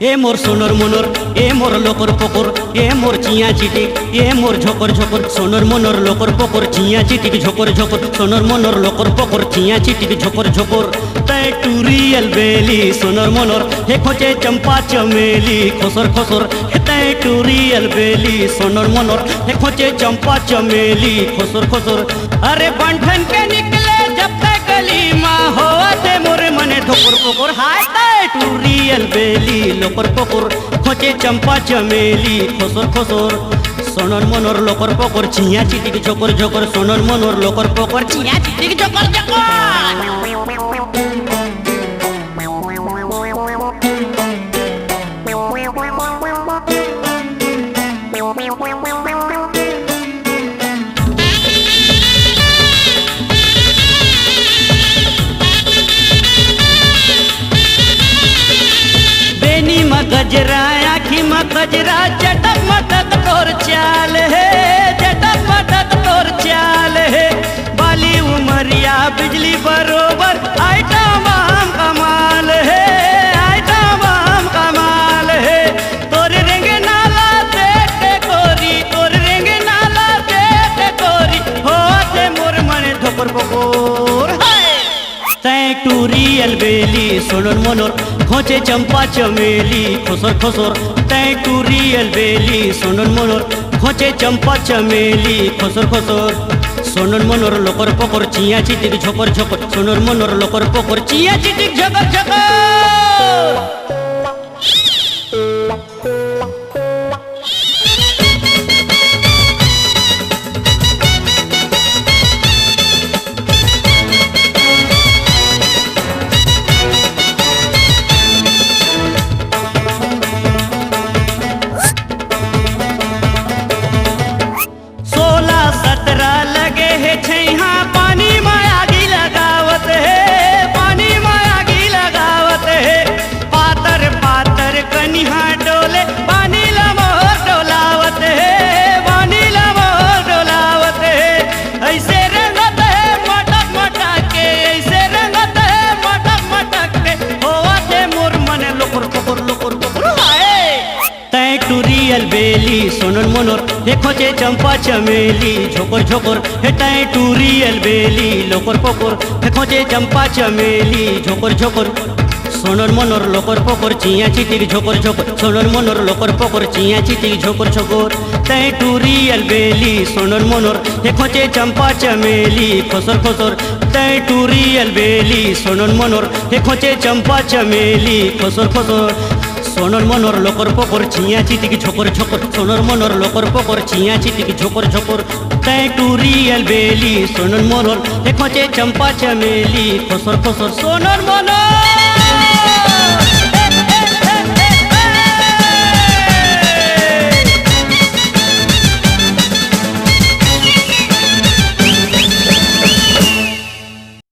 ए मोर सोनर मनोर ए मोर लोकर पोकर ए मोर चिया चिटिक ए मोर झोकर झोकर सोनर मनोर लोकर पोकर चिया चिटिक झोकर झोकर सोनर मनोर लोकर पोकर चिया चिटिक झोकर झोकर तय टूरियल बेली सोनर मनोर हे खोचे चंपा चमेली खोसर खोसर हे तय टूरियल बेली सोनर मनोर हे खोचे चंपा चमेली खोसर खोसर अरे बंठन के निकले जब तक गली माँ हो ते मोरे मने धोकर पोकर हाय तय टूरियल बेली लोकर पोकर खोचे चंपा चमेली खोसर खोसर सोनर मनोर लोकर पोकर चिया चिटिक झोकर झोकर सोनर मनोर लोकर पोकर चिया चिटिक झोकर झोकर गजरा आखी में गजरा चटक मटक तोर चाल है चटक मटक तोर चाल है बाली उमरिया बिजली बरोबर आइटम हम कमाल है आइटम हम कमाल है तोर रेंग नाला देख कोरी तोर रेंग नाला देख कोरी होते मोर मने धोकर बकोर तय टूरियल बेली सोनर मनोर खोचे चंपा चमेली खोसर खोसर तय टूरियल बेली सोनर मनोर खोचे चंपा चमेली खोसर खोसर सोनर मनोर लोकर पोकर चिया चिटिक झोकर झोकर सोनर मनोर लोकर पोकर चिया चिटिक झोकर झोकर पानी में आगी लगावत है पानी में आगी लगावत है पातर पातर कनिहा डोले पानी लमोर डोलावत है पानी लमोर डोलावत है ऐसे रंगत है मटक मटक के ऐसे रंगत है मटक मटक के होते मोर मने लोकर पोकर लोकर पोकर तय टूरियल बेली सोनर मनोर हे खोचे चंपा चमेली झोकर झोकर हे तय टूरियल बेली लोकर पोकर हे खोचे चंपा चमेली झोकर झोकर सोनर मनोर लोकर पोकर चिया चिटिक झोकर झोकर सोनर मनोर लोकर पोकर चिया चिटिक झोकर झोकर तय टूरियल बेली सोनर मनोर हे खोचे चंपा चमेली खोसर खोसर तय टूरियल बेली सोनर मनोर हे खोचे चंपा चमेली खोसर खोसर सोनर मनोर लोकर पोकर चिया चिटिक झोकर झोकर सोनर मनोर लोकर पोकर चिया चिटिक झोकर झोकर तय टूरियल बेली सोनर मनोर हे खोचे चंपा चमेली खोसर खोसर सोनर मनोर